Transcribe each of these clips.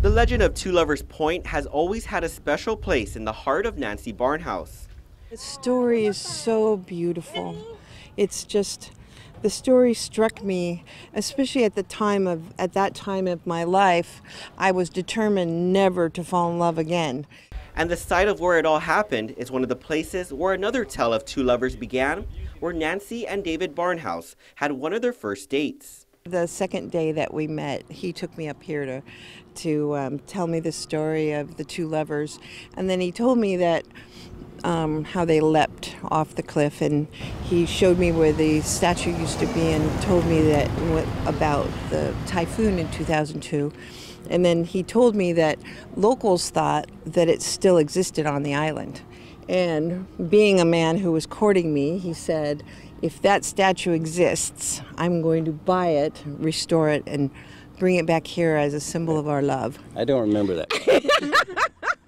The legend of Two Lovers Point has always had a special place in the heart of Nancy Barnhouse. The story is so beautiful. It's just, the story struck me, especially at that time of my life. I was determined never to fall in love again. And the site of where it all happened is one of the places where another tale of two lovers began, where Nancy and David Barnhouse had one of their first dates. The second day that we met, he took me up here to tell me the story of the two lovers, and then he told me that how they leapt off the cliff, and he showed me where the statue used to be and told me that about the typhoon in 2002. And then he told me that locals thought that it still existed on the island. And being a man who was courting me, he said, if that statue exists, I'm going to buy it, restore it, and bring it back here as a symbol of our love. I don't remember that.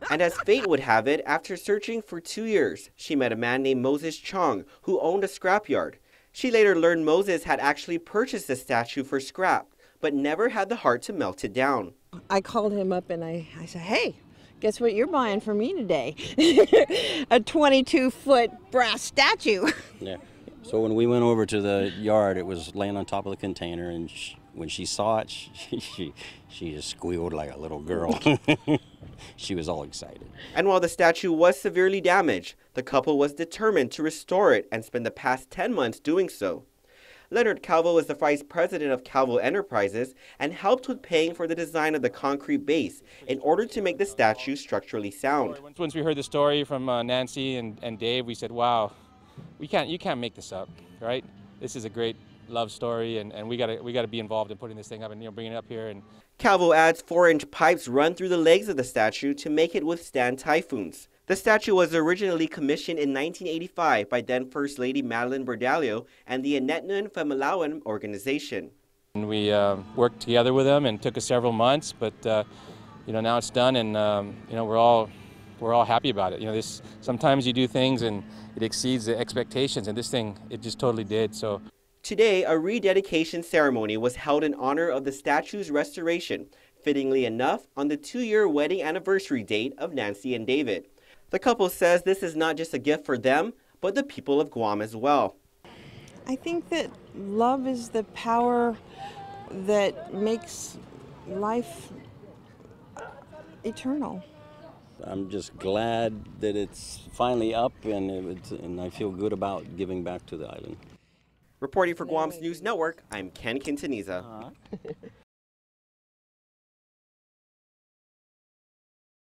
And as fate would have it, after searching for 2 years, she met a man named Moses Chong who owned a scrapyard. She later learned Moses had actually purchased the statue for scrap, but never had the heart to melt it down. I called him up and I said, hey, guess what you're buying for me today? A 22-foot brass statue. Yeah. So when we went over to the yard, it was laying on top of the container, and when she saw it, she just squealed like a little girl. She was all excited. And while the statue was severely damaged, the couple was determined to restore it and spent the past 10 months doing so. Leonard Calvo is the vice president of Calvo Enterprises and helped with paying for the design of the concrete base in order to make the statue structurally sound. Once we heard the story from Nancy and Dave, we said, wow, you can't make this up, right? This is a great love story, and we gotta be involved in putting this thing up and bringing it up here. And Calvo adds 4-inch pipes run through the legs of the statue to make it withstand typhoons. The statue was originally commissioned in 1985 by then First Lady Madeline Bordallo and the Anetnan Famalawan organization. And we worked together with them, and it took us several months, but now it's done, and we're all happy about it. Sometimes you do things and it exceeds the expectations, and this thing, it just totally did. So today, a rededication ceremony was held in honor of the statue's restoration, fittingly enough on the 2-year wedding anniversary date of Nancy and David. The couple says this is not just a gift for them, but the people of Guam as well. I think that love is the power that makes life eternal. I'm just glad that it's finally up, and I feel good about giving back to the island. Reporting for Guam's News Network, I'm Ken Quintaniza.